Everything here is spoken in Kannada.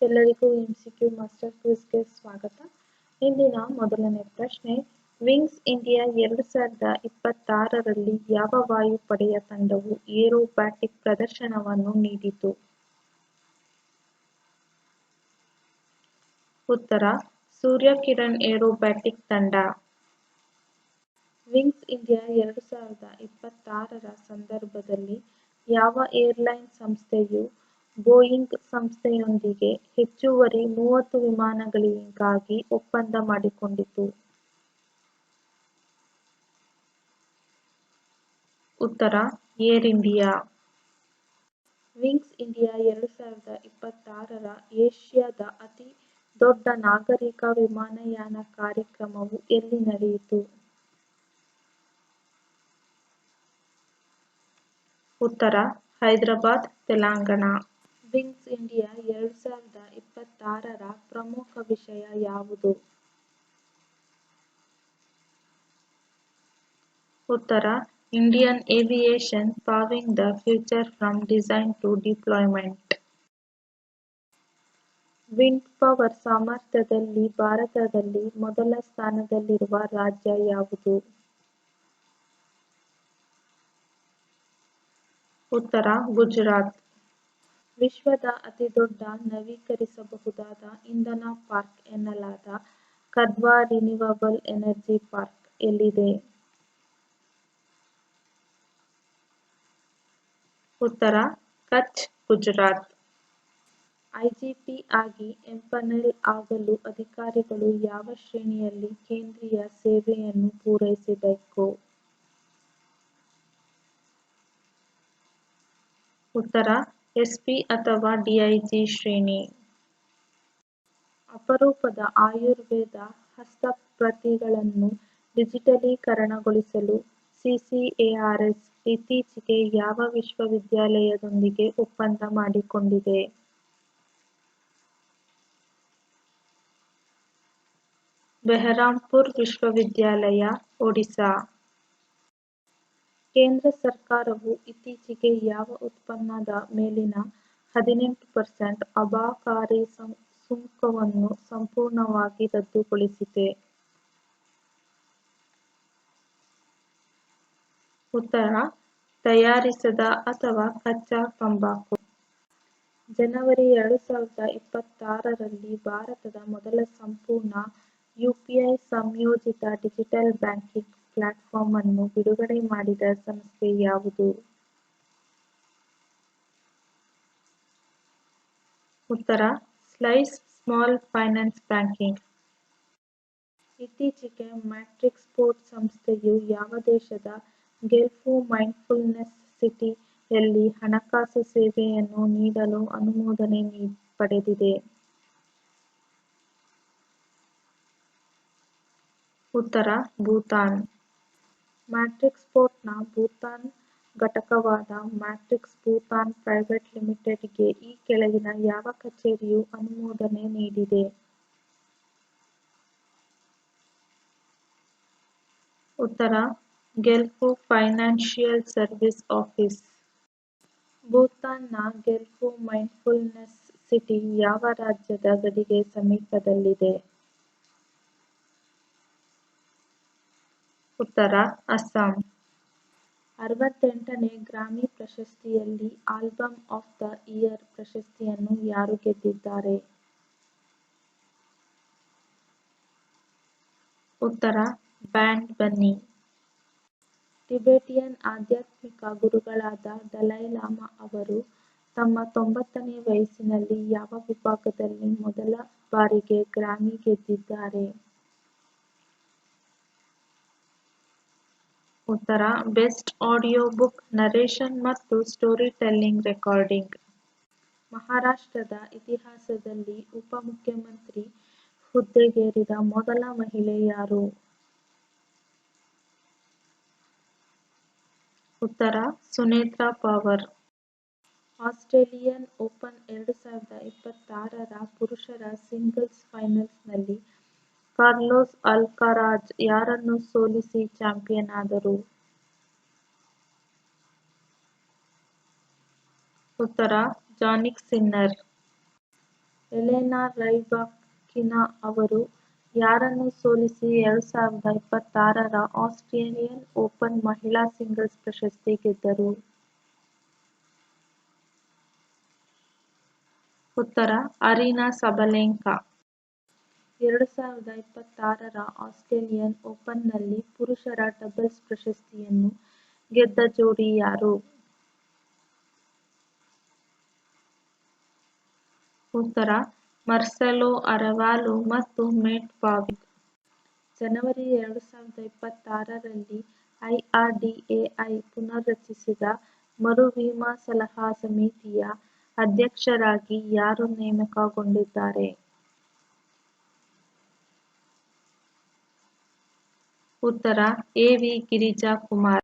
ಎಲ್ಲರಿಗೂ MCQ ಮಾಸ್ಟರ್ ಕ್ವಿಜ್ಗೆ ಸ್ವಾಗತ. ಇಂದಿನ ಮೊದಲನೇ ಪ್ರಶ್ನೆ, ವಿಂಗ್ಸ್ ಇಂಡಿಯಾ 2026ರಲ್ಲಿ ಯಾವ ವಾಯುಪಡೆಯ ತಂಡವು ಏರೋಬ್ಯಾಟಿಕ್ ಪ್ರದರ್ಶನವನ್ನು ನೀಡಿತು? ಉತ್ತರ, ಸೂರ್ಯಕಿರಣ್ ಏರೋಬ್ಯಾಟಿಕ್ ತಂಡ. ವಿಂಗ್ಸ್ ಇಂಡಿಯಾ 2026ರ ಸಂದರ್ಭದಲ್ಲಿ ಯಾವ ಏರ್ಲೈನ್ ಸಂಸ್ಥೆಯು ಬೋಯಿಂಗ್ ಸಂಸ್ಥೆಯೊಂದಿಗೆ ಹೆಚ್ಚುವರಿ 30 ವಿಮಾನಗಳಿಗಾಗಿ ಒಪ್ಪಂದ ಮಾಡಿಕೊಂಡಿತು? ಉತ್ತರ, ಏರ್ ಇಂಡಿಯಾ. ವಿಂಗ್ಸ್ ಇಂಡಿಯಾ 2026ರ ಏಷ್ಯಾದ ಅತಿ ದೊಡ್ಡ ನಾಗರಿಕ ವಿಮಾನಯಾನ ಕಾರ್ಯಕ್ರಮವು ಎಲ್ಲಿ ನಡೆಯಿತು? ಉತ್ತರ, ಹೈದರಾಬಾದ್, ತೆಲಂಗಾಣ. ವಿಂಗ್ಸ್ ಇಂಡಿಯಾ 2026ರ ಪ್ರಮುಖ ವಿಷಯ ಯಾವುದು? ಉತ್ತರ, Indian aviation paving the future from design to deployment. Wind power ಸಾಮರ್ಥ್ಯದಲ್ಲಿ ಭಾರತದಲ್ಲಿ ಮೊದಲ ಸ್ಥಾನದಲ್ಲಿರುವ ರಾಜ್ಯ ಯಾವುದು? ಉತ್ತರ, ಗುಜರಾತ್. ವಿಶ್ವದ ಅತಿದೊಡ್ಡ ನವೀಕರಿಸಬಹುದಾದ ಇಂಧನ ಪಾರ್ಕ್ ಎನ್ನಲಾದ ಕದ್ವಾ ರಿನ್ಯೂವಬಲ್ ಎನರ್ಜಿ ಪಾರ್ಕ್ ಎಲ್ಲಿದೆ? ಉತ್ತರ, ಕಚ್, ಗುಜರಾತ್. ಐಜಿಪಿ ಆಗಿ ಎಂಪನೆಲ್ ಆಗಲು ಅಧಿಕಾರಿಗಳು ಯಾವ ಶ್ರೇಣಿಯಲ್ಲಿ ಕೇಂದ್ರೀಯ ಸೇವೆಯನ್ನು ಪೂರೈಸಬೇಕು? ಉತ್ತರ, ಎಸ್ಪಿ ಅಥವಾ ಡಿಐಜಿ ಶ್ರೇಣಿ. ಅಪರೂಪದ ಆಯುರ್ವೇದ ಹಸ್ತಪ್ರತಿಗಳನ್ನು ಡಿಜಿಟಲೀಕರಣಗೊಳಿಸಲು CCARS ಇತ್ತೀಚೆಗೆ ಯಾವ ವಿಶ್ವವಿದ್ಯಾಲಯದೊಂದಿಗೆ ಒಪ್ಪಂದ ಮಾಡಿಕೊಂಡಿದೆ? ಬೆಹರಾಂಪುರ್ ವಿಶ್ವವಿದ್ಯಾಲಯ, ಒಡಿಶಾ. ಕೇಂದ್ರ ಸರ್ಕಾರವು ಇತ್ತೀಚೆಗೆ ಯಾವ ಉತ್ಪನ್ನದ ಮೇಲಿನ 18% ಅಬಕಾರಿ ಸುಂಕವನ್ನು ಸಂಪೂರ್ಣವಾಗಿ ರದ್ದುಗೊಳಿಸಿದೆ? ಉತ್ತರ, ತಯಾರಿಸದ ಅಥವಾ ಕಚ್ಚಾ ತಂಬಾಕು. ಜನವರಿ 2026ರಲ್ಲಿ ಭಾರತದ ಮೊದಲ ಸಂಪೂರ್ಣ UPI ಸಂಯೋಜಿತ ಡಿಜಿಟಲ್ ಬ್ಯಾಂಕಿಂಗ್ ಪ್ಲಾಟ್ಫಾರ್ಮ್ ಅನ್ನು ಬಿಡುಗಡೆ ಮಾಡಿದ ಸಂಸ್ಥೆ ಯಾವುದು? ಉತ್ತರ, ಸ್ಲೈಸ್ ಸ್ಮಾಲ್ ಫೈನಾನ್ಸ್ ಬ್ಯಾಂಕಿಂಗ್. ಇತ್ತೀಚೆಗೆ ಮ್ಯಾಟ್ರಿಕ್ಸ್ ಪೋರ್ಟ್ ಸಂಸ್ಥೆಯು ಯಾವ ದೇಶದ ಗೆಲ್ಫ್ ಮೈಂಡ್ಫುಲ್ನೆಸ್ ಸಿಟಿ ಯಲ್ಲಿ ಹಣಕಾಸು ಸೇವೆಯನ್ನು ನೀಡಲು ಅನುಮೋದನೆ ಪಡೆದಿದೆ? ಉತ್ತರ, ಭೂತಾನ್. ಮ್ಯಾಟ್ರಿಕ್ಸ್ ಪೋರ್ಟ್ನ ಭೂತಾನ್ ಘಟಕವಾದ ಮ್ಯಾಟ್ರಿಕ್ಸ್ ಭೂತಾನ್ ಪ್ರೈವೇಟ್ ಲಿಮಿಟೆಡ್ಗೆ ಈ ಕೆಳಗಿನ ಯಾವ ಕಚೇರಿಯು ಅನುಮೋದನೆ ನೀಡಿದೆ? ಉತ್ತರ, ಗೆಲ್ಫ್ ಫೈನಾನ್ಷಿಯಲ್ ಸರ್ವಿಸ್ ಆಫೀಸ್. ಭೂತಾನ್ನ ಗೆಲ್ಫ್ ಮೈಂಡ್ಫುಲ್ನೆಸ್ ಸಿಟಿ ಯಾವ ರಾಜ್ಯದ ಗಡಿಗೆ ಸಮೀಪದಲ್ಲಿದೆ? ಉತ್ತರ, ಅಸ್ಸಾಂ. 68ನೇ ಗ್ರಾಮಿ ಪ್ರಶಸ್ತಿಯಲ್ಲಿ ಆಲ್ಬಮ್ ಆಫ್ ದ ಇಯರ್ ಪ್ರಶಸ್ತಿಯನ್ನು ಯಾರು ಗೆದ್ದಿದ್ದಾರೆ? ಉತ್ತರ, ಬ್ಯಾಡ್ ಬನ್ನಿ. ಟಿಬೆಟಿಯನ್ ಆಧ್ಯಾತ್ಮಿಕ ಗುರುಗಳಾದ ದಲೈ ಲಾಮಾ ಅವರು ತಮ್ಮ 90ನೇ ವಯಸ್ಸಿನಲ್ಲಿ ಯಾವ ವಿಭಾಗದಲ್ಲಿ ಮೊದಲ ಬಾರಿಗೆ ಗ್ರಾಮಿ ಗೆದ್ದಿದ್ದಾರೆ? ಉತ್ತರ, ಬೆಸ್ಟ್ ಆಡಿಯೋ ಬುಕ್ ನರೇಷನ್ ಮತ್ತು ಸ್ಟೋರಿ ಟೆಲ್ಲಿಂಗ್ ರೆಕಾರ್ಡಿಂಗ್. ಮಹಾರಾಷ್ಟ್ರದ ಇತಿಹಾಸದಲ್ಲಿ ಉಪಮುಖ್ಯಮಂತ್ರಿ ಹುದ್ದೆಗೇರಿದ ಮೊದಲ ಮಹಿಳೆ ಯಾರು? ಉತ್ತರ, ಸುನೇತ್ರಾ ಪವಾರ್. ಆಸ್ಟ್ರೇಲಿಯನ್ ಓಪನ್ 2026ರ ಪುರುಷರ ಸಿಂಗಲ್ಸ್ ಫೈನಲ್ಸ್ನಲ್ಲಿ ಕಾರ್ಲೋಸ್ ಅಲ್ಕರಾಜ್ ಯಾರನ್ನು ಸೋಲಿಸಿ ಚಾಂಪಿಯನ್ ಆದರು? ಉತ್ತರ, ಜಾನಿಕ್ ಸಿನ್ನರ್. ಎಲೆನಾ ರೈಬಾಕಿನಾ ಅವರು ಯಾರನ್ನು ಸೋಲಿಸಿ 2026ರ ಆಸ್ಟ್ರೇಲಿಯನ್ ಓಪನ್ ಮಹಿಳಾ ಸಿಂಗಲ್ಸ್ ಪ್ರಶಸ್ತಿ ಗೆದ್ದರು? ಉತ್ತರ ಅರೀನಾ ಸಬಲೆಂಕಾ. 2026ರ ಆಸ್ಟ್ರೇಲಿಯನ್ ಓಪನ್ನಲ್ಲಿ ಪುರುಷರ ಡಬಲ್ಸ್ ಪ್ರಶಸ್ತಿಯನ್ನು ಗೆದ್ದ ಜೋಡಿ ಯಾರು? ಉತ್ತರ ಮರ್ಸೆಲೋ ಅರೆವಾಲೊ ಮತ್ತು ಮೇಟ್ ಪಾವಿಕ್. ಜನವರಿ 2026ರಲ್ಲಿ ಐಆರ್ಡಿಎಐ ಪುನರ್ರಚಿಸಿದ ಮರು ವಿಮಾ ಸಲಹಾ ಸಮಿತಿಯ ಅಧ್ಯಕ್ಷರಾಗಿ ಯಾರು ನೇಮಕಗೊಂಡಿದ್ದಾರೆ? ಉತ್ತರ ಎ. ವಿ. ಗಿರಿಜಾ ಕುಮಾರ್.